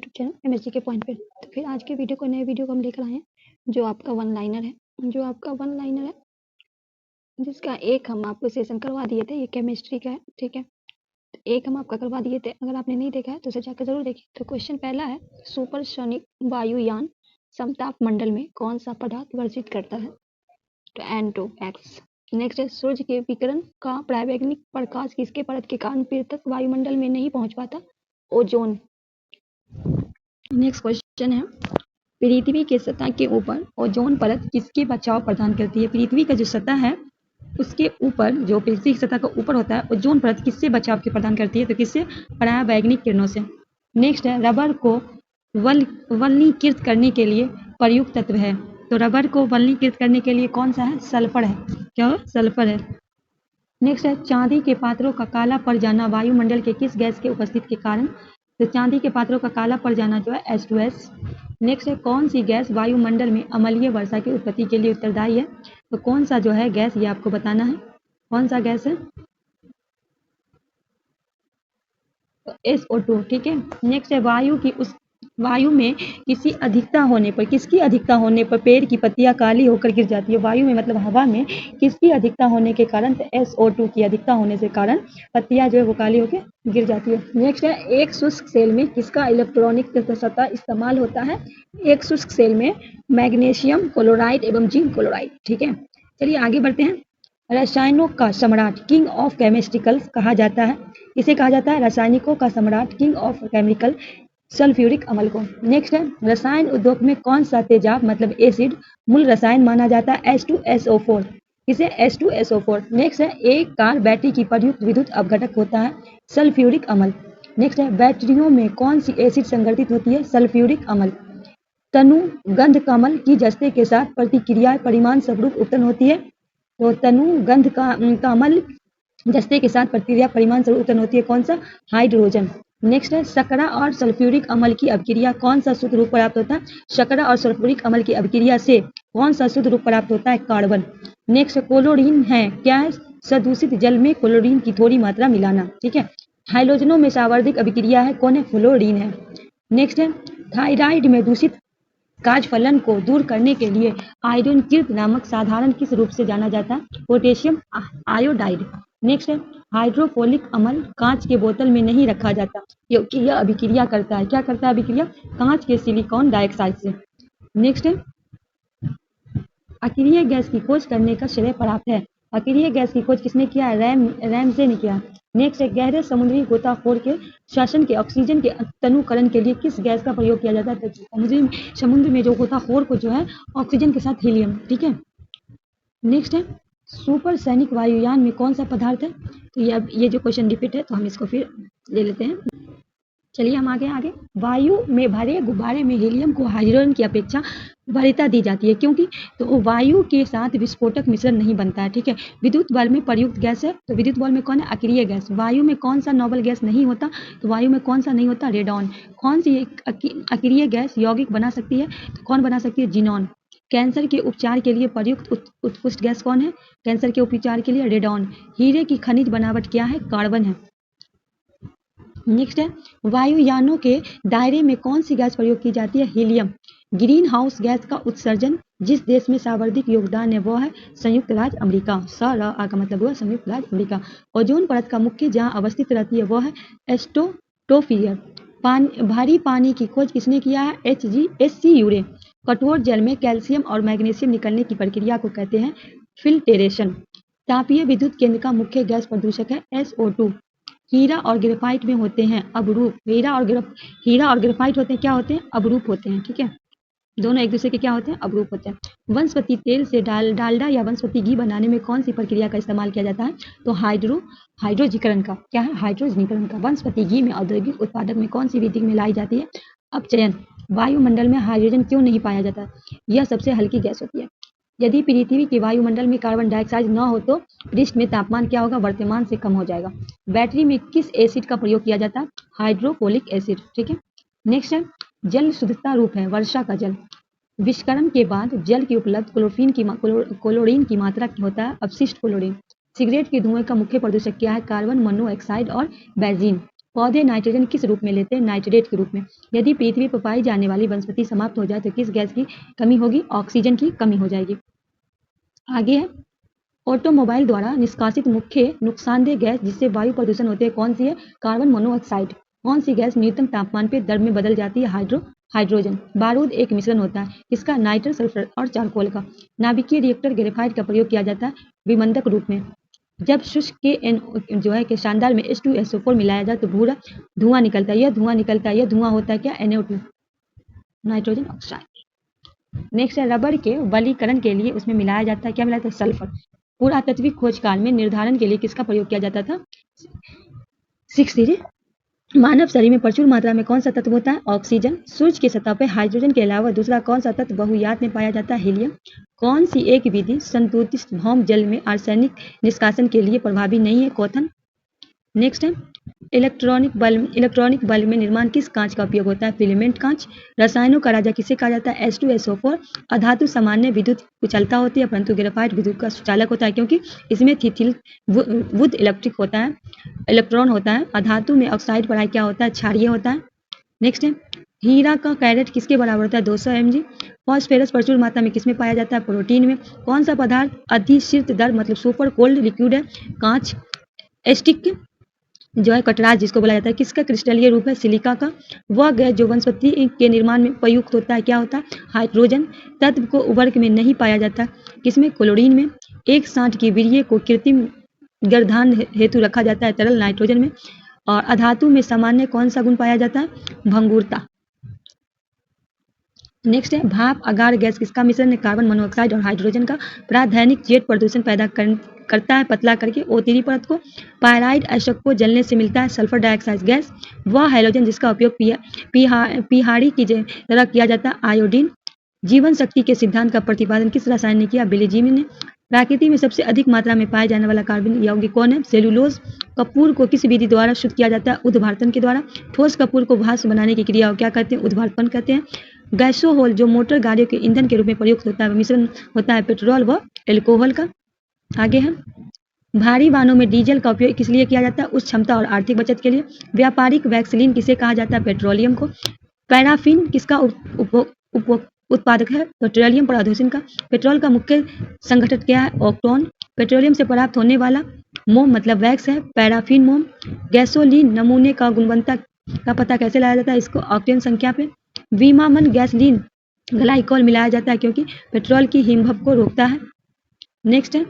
YouTube channel MSG के point पे। तो फिर आज के वीडियो को नए वीडियो को हम लेकर आए हैं जो आपका वन लाइनर है, जिसका एक हम आपको सेशन करवा दिए थे। ये केमिस्ट्री का है, ठीक है। तो एक हम आपका करवा दिए थे, अगर आपने नहीं देखा है तो उसे जाकर जरूर देखिए। तो क्वेश्चन पहला है, सुपरसोनिक वायुयान समताप मंडल में कौन सा पदार्थ वर्जित करता है? तो N2X। नेक्स्ट है, सूर्य के विकिरण का परावैंगनिक प्रकाश किसके परत के कारण फिर तक वायुमंडल में नहीं पहुंच पाता? ओजोन। नेक्स्ट क्वेश्चन है, पृथ्वी के सतह के ऊपर ओजोन परत किसके बचाव प्रदान करती है? पृथ्वी का जो सतह है उसके ऊपर, जो पृथ्वी की सतह का ऊपर होता है, ओजोन परत किससे बचाव के प्रदान करती है? तो किससे? परावैंगनिक किरणों से। नेक्स्ट है, रबर को वल्लीकृत करने के लिए प्रयुक्त तत्व है। तो रबर को वल्लीकृत करने के लिए कौन सा है? सल्फर है। क्या है? सल्फर है। नेक्स्ट है, चांदी के पात्रों का काला पड़ जाना वायुमंडल के किस गैस के उपस्थिति के कारण? तो चांदी के पात्रों का काला पड़ जाना जो है H2S। नेक्स्ट है, कौन सी गैस वायुमंडल में अम्लीय वर्षा की उत्पत्ति के लिए उत्तरदायी है? तो कौन सा जो है गैस, ये आपको बताना है कौन सा गैस है? तो SO2, ठीक है। नेक्स्ट है, वायु में किसकी अधिकता होने पर पेड़ की पत्तियां काली होकर गिर जाती है? वायु में मतलब हवा में किसकी अधिकता होने के कारण? तो SO2 की अधिकता होने से कारण पत्तियां जो है वो काली होकर गिर जाती है। नेक्स्ट है, एक शुष्क सेल में किसका इलेक्ट्रॉनिक सतह इस्तेमाल होता है? एक शुष्क सेल में मैग्नीशियम क्लोराइड एवं जिंक क्लोराइड, ठीक है। चलिए आगे बढ़ते हैं। रसायनों का सम्राट, किंग ऑफ केमिस्ट्रिकल्स कहा जाता है। इसे कहा जाता है रासायनिकों का सम्राट, किंग ऑफ केमिकल, सल्फ्यूरिक अम्ल को। नेक्स्ट है, रसायन उद्योग में कौन सा तेजाब मतलब एसिड मूल रसायन माना जाता है? H2SO4। इसे H2SO4। नेक्स्ट है, एक कार बैटरी की प्रयुक्त विद्युत अपघटक होता है? सल्फ्यूरिक अम्ल। नेक्स्ट है, बैटरियों में कौन सी एसिड संगठित होती है? सल्फ्यूरिक अम्ल। तनु गंध कमल की जस्ते के साथ प्रतिक्रिया परिमाण स्वरूप उत्पन्न होती है? तो तनु गंध कमल जस्ते के साथ प्रतिक्रिया परिमाण स्वरूप उत्पन्न होती है कौन सा? हाइड्रोजन। नेक्स्ट है, शकरा और सल्फ्यूरिक अम्ल की अभिक्रिया कौन सा शुद्ध रूप प्राप्त होता है? शकरा और सल्फ्यूरिक अम्ल की अभिक्रिया से कौन सा शुद्ध रूप प्राप्त होता है? कार्बन। नेक्स्ट, क्लोरीन है क्या है? सदूषित जल में क्लोरीन की थोड़ी मात्रा मिलाना, ठीक है। हाइड्रोजनों में सावर्धिक अभिक्रिया है, कौन है? फ्लोरीन है। नेक्स्ट है, थायराइड में दूषित काजफलन को दूर करने के लिए आयोडीकृत नामक साधारण किस रूप से जाना जाता है? Potassium iodide. नेक्स्ट है, हाइड्रोक्लोरिक अम्ल कांच के बोतल में नहीं रखा जाता क्योंकि यह अभिक्रिया करता है, क्या करता है अभिक्रिया? कांच के सिलिकॉन डाइऑक्साइड से। नेक्स्ट है, अक्रिय गैस की खोज करने का श्रेय प्राप्त है। अक्रिय गैस की खोज किसने किया है? रैमसे ने किया। नेक्स्ट है, गहरे समुद्री गोताखोर के श्वसन के ऑक्सीजन के तनुकरण के लिए किस गैस का प्रयोग किया जाता है? तो समुद्र में जो गोताखोर को जो है ऑक्सीजन के साथ हीलियम, ठीक है। नेक्स्ट है, सुपरसोनिक वायुयान में कौन सा पदार्थ है? तो ये जो क्वेश्चन रिपीट है तो हम इसको फिर ले लेते हैं। चलिए हम आगे। वायु में भरे गुब्बारे में हीलियम को हाइड्रोजन की अपेक्षा वरीयता दी जाती है, क्योंकि तो वायु के साथ विस्फोटक मिश्रण नहीं बनता है, ठीक है। विद्युत बल में प्रयुक्त गैस है, तो विद्युत बल में कौन है? अक्रिय गैस। वायु में कौन सा नोबल गैस नहीं होता? तो वायु में कौन सा नहीं होता? रेडॉन। कौन सी अक्रिय गैस यौगिक बना सकती है? तो कौन बना सकती है? जिनॉन। कैंसर के उपचार के लिए प्रयुक्त उत्कृष्ट गैस कौन है? कैंसर के उपचार के लिए रेडॉन। हीरे की खनिज बनावट क्या है? कार्बन है। नेक्स्ट है, वायुयानों के दायरे में कौन सी गैस प्रयोग की जाती है? हीलियम। ग्रीन हाउस गैस का उत्सर्जन जिस देश में सर्वाधिक योगदान है वो है संयुक्त राज्य अमेरिका। का मतलब हुआ संयुक्त राज्य अमेरिका। ओजोन परत का मुख्य जहां अवस्थित रहती है वो है स्ट्रेटोस्फीयर। भारी पानी की खोज किसने किया है? HC यूरे। कठोर जल में कैल्शियम और मैग्नीशियम निकलने की प्रक्रिया को कहते हैं फिल्ट्रेशन। तापीय विद्युत केंद्र का मुख्य गैस प्रदूषक है SO2। हीरा और ग्रेफाइट में होते हैं अबरूप। हीरा और ग्रेफाइट होते हैं, क्या होते हैं? अबरूप होते हैं, ठीक है। दोनों एक दूसरे के क्या होते हैं? अबरूप होते हैं। वनस्पति तेल से डालडा या वनस्पति घी बनाने में कौन सी प्रक्रिया का इस्तेमाल किया जाता है? तो हाइड्रोजीकरण का। क्या है? हाइड्रोजीकरण का। वनस्पति घी में औद्योगिक उत्पादक में कौन सी विधि मिलाई जाती है? अपचयन। वायुमंडल में हाइड्रोजन क्यों नहीं पाया जाता? यह सबसे हल्की गैस होती है। यदि पृथ्वी के वायुमंडल में कार्बन डाइऑक्साइड न हो तो पृष्ठ में तापमान क्या होगा? वर्तमान से कम हो जाएगा। बैटरी में किस एसिड का प्रयोग किया जाता है? हाइड्रोक्लोरिक एसिड, ठीक है। नेक्स्ट है, जल शुद्धता रूप है वर्षा का जल। विष्करण के बाद जल की उपलब्ध क्लोरीन की मात्रा होता है अपशिष्ट क्लोरीन। सिगरेट के धुएं का मुख्य प्रदूषक क्या है? कार्बन मोनोऑक्साइड और बेंजीन। पौधे नाइट्रोजन किस रूप में लेते हैं? नाइट्रेट के रूप में। यदि पृथ्वी पर पाई जाने वाली वनस्पति समाप्त हो जाए तो किस गैस की कमी होगी? ऑक्सीजन की कमी हो जाएगी। आगे है, ऑटोमोबाइल द्वारा निष्कासित मुख्य नुकसानदेह गैस जिससे वायु प्रदूषण होते हैं कौन सी है? Carbon monoxide. कौन सी गैस न्यूनतम तापमान पर द्रव में बदल जाती है? हाइड्रोजन। बारूद एक मिश्रण होता है इसका? नाइट्रस, सल्फर और चारकोल का। नाभिकीय रिएक्टर ग्रेफाइट का प्रयोग किया जाता है विमंदक रूप में। जब शुष्क के शानदार में H2SO4 मिलाया जाए तो भूरा धुआं निकलता है। यह धुआं निकलता है, यह धुआं होता है क्या? NO2, nitrogen oxide. नेक्स्ट है, रबर के बलीकरण के लिए उसमें मिलाया जाता है क्या? मिलाया जाता है? सल्फर। पुरातात्विक खोज काल में निर्धारण के लिए किसका प्रयोग किया जाता था? 6 मानव शरीर में प्रचुर मात्रा में कौन सा तत्व होता है? ऑक्सीजन। सूर्य की सतह पर हाइड्रोजन के अलावा दूसरा कौन सा तत्व बहुयात में पाया जाता है? हीलियम। कौन सी एक विधि संतुलित भौम जल में आर्सेनिक निष्कासन के लिए प्रभावी नहीं है? क्वथन। नेक्स्ट है, इलेक्ट्रॉनिक बल्ब में निर्माण किस कांच का उपयोग होता है? फिलामेंट कांच। रसायनों का राजा किसे कहा जाता है? H2SO4। अधातु सामान्य विद्युत कुचलता होती है परंतु ग्रेफाइट विद्युत का सुचालक होता है क्योंकि इसमें थिथिल वुड इलेक्ट्रिक होता है, इलेक्ट्रॉन होता है। अधातु में ऑक्साइड पढ़ाई क्या होता है? क्षारीय होता है। नेक्स्ट है, हीरा का कैरेट किसके बराबर होता है? 200 mg। फॉस्फेरस प्रचुर मात्रा में किसमें पाया जाता है? प्रोटीन में। कौन सा पदार्थ अधिशीर्त दर मतलब सुपर कोल्ड लिक्विड है? कांच। स्टिक कटराज जिसको बोला जाता है किसका क्रिस्टलीय रूप है? सिलिका का। वह गैस जो वनस्पति के निर्माण में प्रयुक्त होता है क्या होता है? हाइड्रोजन। तत्व को उवर्ग में नहीं पाया जाता किसमें? क्लोरीन में। एक सांड की वीर्य को कृत्रिम गर्भाधान हेतु रखा जाता है तरल नाइट्रोजन में। और अधातु में सामान्य कौन सा गुण पाया जाता है? भंगुरता। नेक्स्ट है, भाप अगार गैस किसका मिश्रण है? कार्बन मोनोऑक्साइड और हाइड्रोजन का। प्राधानिक जेट प्रदूषण पैदा करता है पतला करके ओतीरी परत को। पायराइड अशक को जलने से मिलता है सल्फर डाइऑक्साइड गैस। वह हैलोजन जिसका उपयोग पीहाड़ी की तरह किया जाता है? आयोडीन। जीवन शक्ति के सिद्धांत का प्रतिपादन किस रसायन ने किया? बिलीजीमी ने। प्रकृति में सबसे अधिक मात्रा में पाए जाने वाला कार्बन यौगिक कौन है? सेलुलोज। कपूर को किस विधि द्वारा शुद्ध किया जाता है? उद्वार्तन के द्वारा। ठोस कपूर को भाष्य बनाने की क्रिया को क्या कहते हैं? उद्वार्पण कहते हैं। गैसोहोल जो मोटर गाड़ियों के ईंधन के रूप में प्रयुक्त होता है मिश्रण होता है पेट्रोल व एल्कोहल का। आगे है, भारी वाहनों में डीजल का उपयोग किस लिए किया जाता है? उच्च क्षमता और आर्थिक बचत के लिए। व्यापारिक वैक्सीन किसे कहा जाता है? पेट्रोलियम को। पैराफिन किसका उत्पादक है? पेट्रोलियम प्रौद्योगिकी का। पेट्रोल का मुख्य संगठन क्या है? ऑक्टेन। पेट्रोलियम से प्राप्त होने वाला मोम मतलब वैक्स है पैराफिन मोम। गैसोलीन नमूने का गुणवत्ता का पता कैसे लगाया जाता है? इसको ऑक्टेन संख्या पे। विमामन गैसलीन ग्लाइकॉल मिलाया जाता है क्योंकि पेट्रोल की हिमभप को रोकता है। नेक्स्ट है,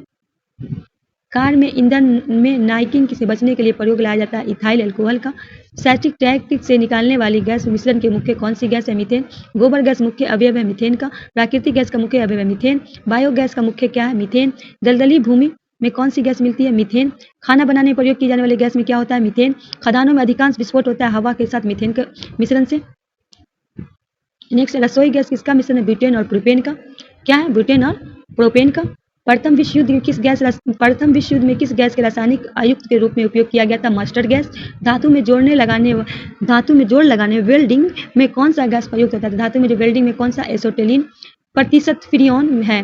कार में ईंधन में नाइकिंग से बचने के लिए प्रयोग लाया जाता है इथाइल अल्कोहल का। सैटिक टैंक से निकालने वाली गैस मिश्रण के मुख्य कौन सी गैस है? मीथेन। गोबर गैस मुख्य अवयव है मीथेन का। प्राकृतिक गैस का मुख्य अवयव है मीथेन। बायोगैस का मुख्य क्या है? मीथेन। दलदली भूमि में कौन सी गैस मिलती है? मीथेन। खाना बनाने में प्रयोग की जाने वाली गैस में क्या होता है? मीथेन। खदानों में अधिकांश विस्फोट होता है हवा के साथ मीथेन के मिश्रण से। नेक्स्ट, रसोई गैस किसका मिश्रण है? ब्यूटेन और प्रोपेन का। क्या है? ब्यूटेन और प्रोपेन का। प्रथम विश्व युद्ध में किस गैस के रासायनिक आयुक्त के रूप में उपयोग किया गया था? Mustard gas. धातु में जोड़ लगाने वेल्डिंग में कौन सा गैस प्रयुक्त होता है? धातु में जो वेल्डिंग में कौन सा? एसोटेलिन। प्रतिशत फ्रीऑन है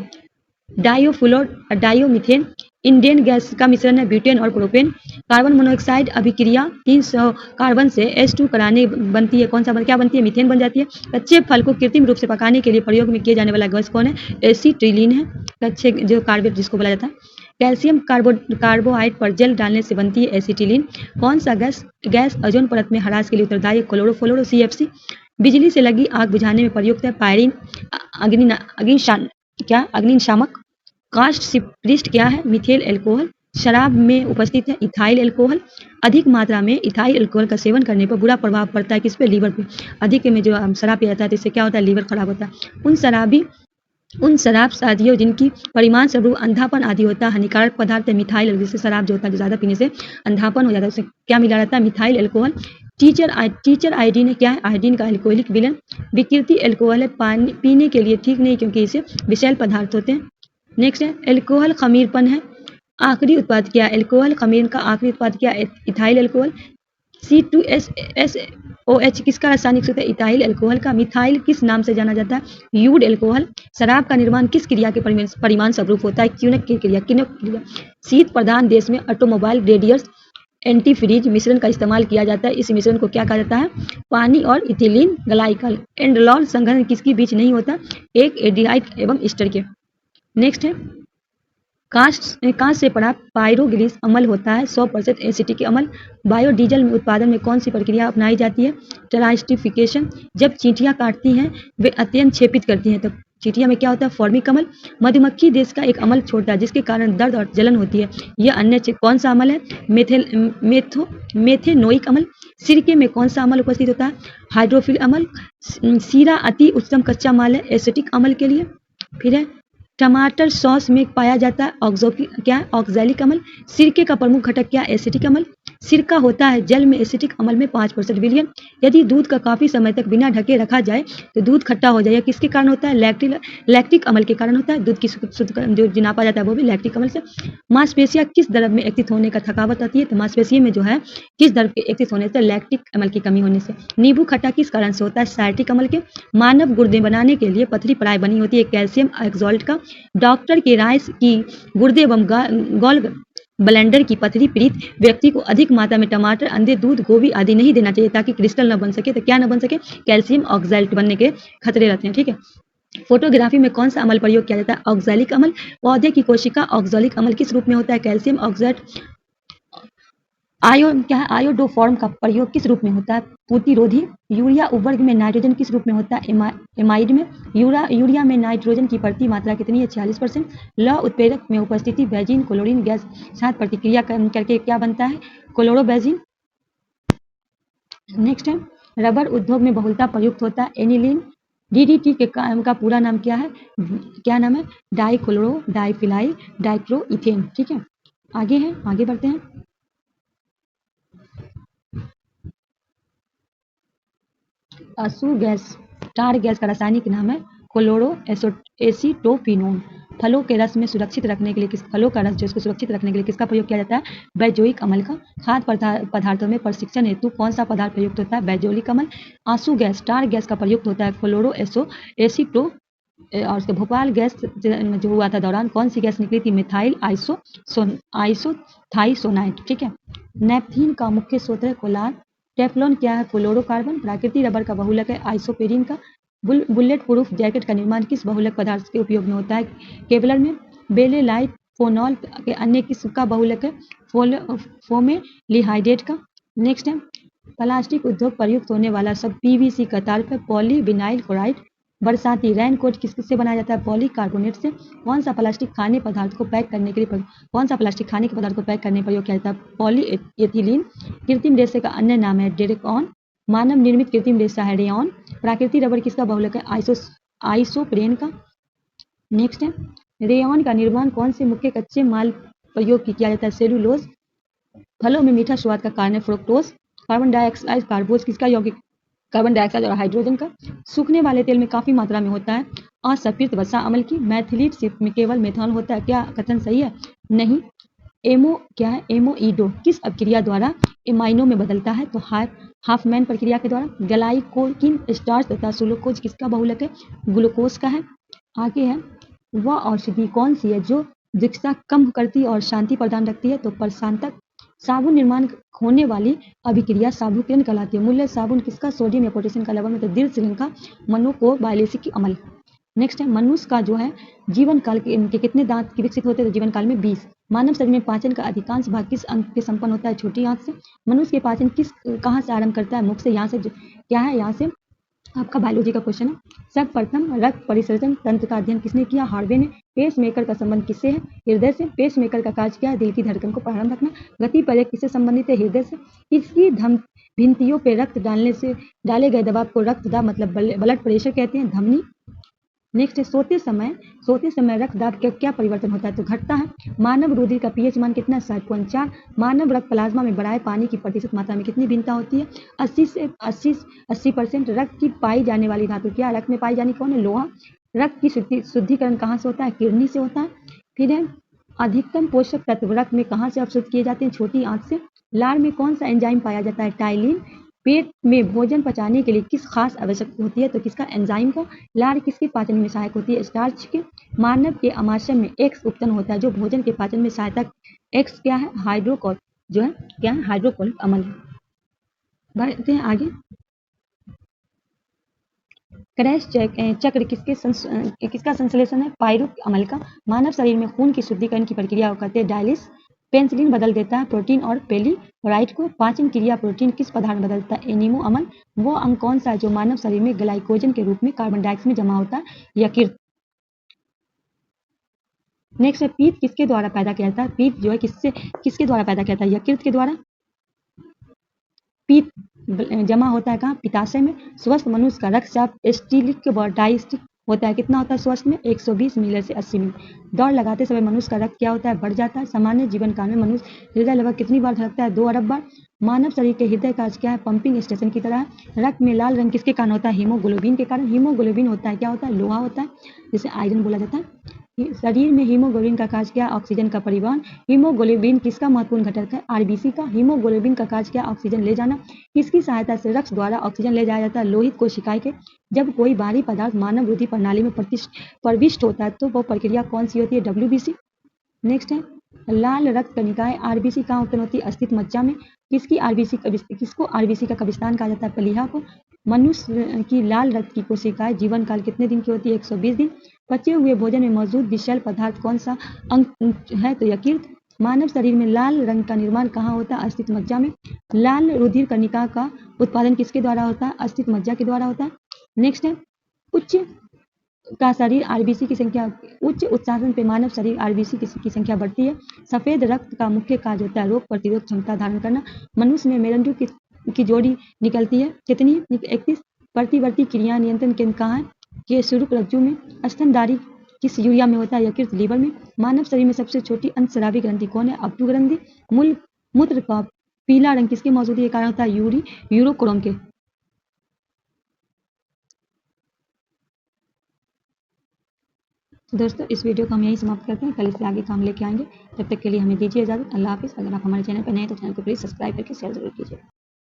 डायोमीथेन। इंडियन गैस का मिश्रण है ब्यूटेन और प्रोपेन। कार्बन मोनोऑक्साइड अभिक्रिया 300 कार्बन से H2 कराने बनती है कौन सा क्या बनती है? मीथेन बन जाती है। कच्चे फल को कृत्रिम रूप से पकाने के लिए प्रयोग में किए जाने वाला गैस कौन है? एसीटिलीन है। कच्चे जो कार्बेट जिसको बोला जाता है। कैल्शियम कार्बोहाइड पर जल डालने से बनती है एसीटिलीन। कौन सा गैस ओजोन परत में ह्रास के लिए उत्तरदायी? Chlorofluoro CFC। बिजली से लगी आग बुझाने में प्रयुक्त है पायरीन। अग्निशामक। कास्ट सिपरिस्ट क्या है? Methyl alcohol. शराब में उपस्थित है इथाइल अल्कोहल। अधिक मात्रा में इथाइल अल्कोहल का सेवन करने पर बुरा प्रभाव पड़ता है किस पे? लीवर पे। अधिक में जो शराब पिया जाता है तो इससे क्या होता है? लीवर खराब होता है। उन शराब शादियों जिनकी परिमाण स्वरूप अंधापन आदि होता है हानिकारक पदार्थ है मिथाइल। जैसे शराब जो होता है जो ज्यादा पीने से अंधापन हो जाता है उससे क्या मिला रहता है? Methyl alcohol. टीचर आयोडीन है क्या है? आयोडीन का अल्कोहलिक विलयन। विकृति अल्कोहल है पानी पीने के लिए ठीक नहीं क्योंकि इसे विषैल पदार्थ होते हैं। नेक्स्ट है, अल्कोहल खमीरपन है। आखिरी उत्पाद क्या? अल्कोहल खमीर का आखिरी उत्पाद क्या? Ethyl alcohol. C2SOH किसका रासायनिक सूत्र है? इथाइल अल्कोहल का। मिथाइल किस नाम से जाना जाता है? You'd alcohol. शराब का निर्माण किस क्रिया के परिमाण स्वरूप होता है? किण्वक की क्रिया। शीत प्रधान देश में ऑटोमोबाइल रेडियर्स एंटीफ्रीज मिश्रण का इस्तेमाल किया जाता है। इस मिश्रण को क्या कहा जाता है? पानी और इथिलीन ग्लाइकॉल। एंडोल संघनन किसके बीच नहीं होता? एक एल्डिहाइड एवं एस्टर के। नेक्स्ट है कांच से प्राप्त पायरोग्लिस अम्ल होता है 100% एसिटिक अम्ल। बायोडीजल में उत्पादन में कौन सी प्रक्रिया अपनाई जाती है? ट्रांसटिफिकेशन। जब चींटियां काटती हैं वे अत्यंत छेपित करती हैं, तब चींटियां में क्या होता है? फॉर्मिक अम्ल। मधुमक्खी देश का एक अम्ल छोड़ता है जिसके कारण दर्द और जलन होती है। यह अन्य कौन सा अम्ल है? मेथेनोइक अम्ल। सिरके में कौन सा अम्ल उपस्थित होता है? हाइड्रोफिल अम्ल। सीरा अति उत्तम कच्चा माल है एसिटिक अम्ल के लिए। फिर है टमाटर सॉस में पाया जाता है ऑक्सैलिक अम्ल। सिरके का प्रमुख घटक क्या? एसिटिक अम्ल। सिरका होता है जल में एसिटिक अम्ल में 5% विलयन। यदि दूध का काफी समय तक बिना ढके रखा जाए तो दूध खट्टा हो जाएगा, किसके कारण होता है? लैक्टिक अम्ल के कारण होता है। दूध की शुद्ध जो नापा जाता है वो भी लैक्टिक अम्ल से। मांसपेशियां किस द्रव में एक्टित होने का थकावट आती है? तो मांसपेशियों में जो है किस द्रव के एक्टित होने से? लैक्टिक अम्ल की कमी होने से। नींबू खट्टा किस कारण से होता है? साइट्रिक अम्ल के। मानव गुर्दे बनाने के लिए पथरी प्राय बनी होती है कैल्शियम एक्सॉल्ट का। डॉक्टर की राय की गुर्दे एवं गॉल ब्लेंडर की पथरी पीड़ित व्यक्ति को अधिक मात्रा में टमाटर, अंडे, दूध, गोभी आदि नहीं देना चाहिए ताकि क्रिस्टल न बन सके। तो क्या न बन सके? कैल्शियम ऑक्सैल्ट बनने के खतरे रहते हैं। ठीक है। फोटोग्राफी में कौन सा अम्ल प्रयोग किया जाता है? ऑक्सैलिक अम्ल। पौधे की कोशिका ऑक्सैलिक अम्ल किस रूप में होता है? कैल्शियम ऑक्सैल्ट। आयोडोफॉर्म का प्रयोग किस रूप में होता है? प्रतिरोधी। यूरिया उपवर्ग में नाइट्रोजन किस रूप में होता है? एमाइड में। यूरिया में नाइट्रोजन की बढ़ती मात्रा कितनी है? 46%। लौह उत्प्रेरक में उपस्थिति बेंजीन क्लोरीन गैस साथ प्रतिक्रिया करके क्या बनता है? क्लोरोबेंजीन। नेक्स्ट है रबर उद्योग में बहुलता प्रयुक्त होता है एनिलीन। डीडीटी का पूरा नाम क्या है? क्या नाम है? Dichloro diphenyl dichloroethane. ठीक है। आगे बढ़ते हैं। असू गैस टार गैस का रासायनिक नाम है क्लोरो एसीटोपिनोन। फलों के रस में सुरक्षित रखने के लिए फलों का रस जो इसको सुरक्षित रखने के लिए किसका प्रयोग किया जाता है? बेंजोइक अम्ल का। खाद्य पदार्थों में प्रशिक्षण हेतु कौन सा पदार्थ प्रयुक्त होता है? बेंजोइक अम्ल। आंसू गैस टार गैस का प्रयुक्त होता है क्लोरो एसीटो और उसके भोपाल गैस जो हुआ था दौरान कौन सी गैस निकली थी? मिथाइल आइसोथाइसोनाइट। ठीक है। नेपथीन का मुख्य स्रोत है कोलार। टेफ्लॉन क्या है? फ्लोरोकार्बन। प्राकृतिक रबर का बहुलक है आइसोपेरिन का। बुलेट प्रूफ जैकेट का निर्माण किस बहुलक पदार्थ के उपयोग में होता है? केवलर में। बेलेलाइट फोनॉल के अन्य किसका बहुलक है? फॉर्मेल्डिहाइड का। नेक्स्ट है प्लास्टिक उद्योग प्रयुक्त होने वाला सब पीवीसी का तार है पॉलीविनाइल क्लोराइड। बरसाती रेनकोट किससे बनाया जाता है? पॉलीकार्बोनेट से। कौन सा प्लास्टिक खाने पदार्थ को पैक करने के प्रयोग किया जाता है? पॉलीएथिलीन। कृत्रिम रेशे का अन्य नाम है डेरेकॉन। मानव निर्मित कृत्रिम रेशा है रेयॉन। प्राकृतिक रबर किसका बहुलक है? आइसोप्रेन का। नेक्स्ट है रेयॉन का निर्माण कौन से मुख्य कच्चे माल प्रयोग किया जाता है? सेलुलोज। फलों में मीठा स्वाद का कारण है फ्रुक्टोज। कार्बन डाइऑक्साइड कार्बोज किसका यौगिक? कार्बन डाइऑक्साइड और हाइड्रोजन का। सूखने वाले तेल में काफी मात्रा में होता है असंतृप्त वसा अम्ल की। मैथिलीट सिर्फ में केवल मेथनॉल होता है, क्या कथन सही है? नहीं। क्या है? एमोइडो किस अपक्रिया द्वारा एमाइनो में बदलता है? तो हाफमैन प्रक्रिया के द्वारा। ग्लाइकोलिन स्टार्च तथा सुक्रोज किसका बहुलक है? ग्लूकोज का है। आगे है वह औषधि कौन सी है जो जिक्सा कम करती और शांति प्रदान रखती है? तो प्रशांतक। साबुन निर्माण होने वाली अभिक्रिया साबुकरण कहलाती है। मूल्य साबुन किसका? सोडियम या पोटेशियम का लवण में दीर्घ श्रृंखला मोनोकोबाइलेसिक अम्ल। नेक्स्ट है मनुष्य का जो है जीवन काल के कितने दांत विकसित होते हैं? तो जीवन काल में 20। मानव शरीर में पाचन का अधिकांश भाग किस अंग के संपन्न होता है? छोटी आंत से। मनुष्य के पाचन कहाँ से आरंभ करता है? मुख से। यहाँ से क्या है? यहाँ से आपका बायोलॉजी का क्वेश्चन है। सर्वप्रथम रक्त परिसर्जन तंत्र का अध्ययन किसने किया? हार्वे ने। पेस मेकर का संबंध किससे है? हृदय से। पेस मेकर का कार्य क्या है? दिल की धड़कन को प्रारंभ रखना। गति पर्यक किससे संबंधित है? हृदय से। इसकी भित्तियों पे रक्त डाले गए दबाव को रक्त दाब मतलब ब्लड प्रेशर कहते हैं। धमनी। नेक्स्ट है सोते समय रक्त दाब का क्या परिवर्तन होता है? तो घटता है। मानव रुधिर का पीएच मान कितना? 7.4। मानव रक्त प्लाज्मा में बढ़ाए पानी की प्रतिशत मात्रा में कितनी भिन्नता होती है? 80% रक्त की पाई जाने वाली धातु क्या? रक्त में पाई जानी कौन है? लोहा। रक्त की शुद्धिकरण कहाँ से होता है? किडनी से होता है। फिर है अधिकतम पोषक तत्व रक्त में कहाँ से अवशोषित किए जाते हैं? छोटी आंत से। लार में कौन सा एंजाइम पाया जाता है? टाइलिन। पेट में भोजन पचाने के लिए किस खास आवश्यकता होती है? तो किसका? एंजाइम का। लार किसके पाचन में सहायक होती है? स्टार्च के। मानव के आमाशय में एक्स उत्पन्न होता है जो भोजन के पाचन में सहायता। एक्स क्या है? जो है क्या है, हाइड्रोक्लोरिक अम्ल है। बढ़ते हैं आगे। क्रैश चक्र किसका संश्लेषण है, पायरुक अम्ल का। मानव शरीर में खून की शुद्धिकरण की प्रक्रिया को कहते हैं डायलिस। पेंसिलिन बदल देता है प्रोटीन और पेलीराइट को। पाचन क्रिया प्रोटीन किस पदार्थ में बदलता है, एनिमो अम्ल। वो अंग कौन सा है जो मानव शरीर में ग्लाइकोजन के रूप में कार्बन डाइऑक्साइड में जमा होता है, यकृत। नेक्स्ट है, पीत किसके द्वारा पैदा किया जाता है, पीत जो है किसके द्वारा पैदा किया जाता है, यकृत के द्वारा। पीत जमा होता है कहाँ, पित्ताशय में। स्वस्थ मनुष्य का रक्तचाप एसिटिक व डायस्टिक होता है, कितना होता है स्वस्थ में, 120 मिली से 80 मिली। दौड़ लगाते समय मनुष्य का रक्त क्या होता है, बढ़ जाता है। सामान्य जीवन काल में मनुष्य हृदय लगभग कितनी बार धड़कता है, 2 अरब बार। मानव शरीर के हृदय का क्या है, पंपिंग स्टेशन की तरह है। रक्त में लाल रंग किसके कारण होता है, हीमोग्लोबिन के कारण। हीमोग्लोबिन होता है क्या होता है, लोहा होता है, जिसे आयरन बोला जाता है। शरीर में हीमोग्लोबिन का कार्य क्या, ऑक्सीजन का परिवहन। हीमोग्लोबिन किसका महत्वपूर्ण घटक है, आरबीसी का। हीमोग्लोबिन का कार्य क्या, ऑक्सीजन ले जाना। किसकी सहायता से रक्त द्वारा ऑक्सीजन ले जाया जाता है, लोहित कोशिकाएं के। जब कोई भारी पदार्थ मानव रुधिर प्रणाली में प्रविष्ट होता है तो वो प्रक्रिया कौन सी होती है, डब्ल्यूबीसी। नेक्स्ट है, लाल रक्त कणिकाएं आरबीसी कहाँ उत्पन्न होती है, अस्थित मज्जा में। किसको आरबीसी का कब्रिस्तान कहा जाता है, प्लीहा को। मनुष्य की लाल रक्त की कोशिकाएं जीवन काल कितने दिन की होती है, 120 दिन। पचे हुए भोजन में मौजूद विषैल पदार्थ कौन सा अंग है, तो यकृत। मानव शरीर में लाल रंग का निर्माण कहाँ होता है, अस्थित मज्जा में। लाल रुधिर कणिका का उत्पादन किसके द्वारा होता है, अस्थित मज्जा के द्वारा होता है। नेक्स्ट है, उच्च का शरीर आरबीसी की संख्या, उच्च उत्साहन पे मानव शरीर आरबीसी की संख्या बढ़ती है। सफेद रक्त का मुख्य कार्य होता है रोग प्रतिरोध क्षमता धारण करना। मनुष्य में मेरुदंड की जोड़ी निकलती है कितनी, 31। प्रतिवर्ती क्रिया नियंत्रण केंद्र कहाँ है, के शुरू रज्जु में। स्तनधारी किस यूरिया में होता है, यकृत लीवर में। मानव शरीर में सबसे छोटी अंतस्रावी ग्रंथि कौन है, अब्दु ग्रंथि। मूत्र का पीला रंग किसके मौजूदगी के कारण होता है, यूरोक्रोम के। दोस्तों इस वीडियो को हम यहीं समाप्त करते हैं, कल इससे आगे काम लेके आएंगे। तब तक के लिए हमें दीजिए इजाजत। अल्लाह हाफिज़। अगर आप हमारे चैनल पर नए हैं तो चैनल को प्लीज़ सब्सक्राइब करके शेयर जरूर कीजिए।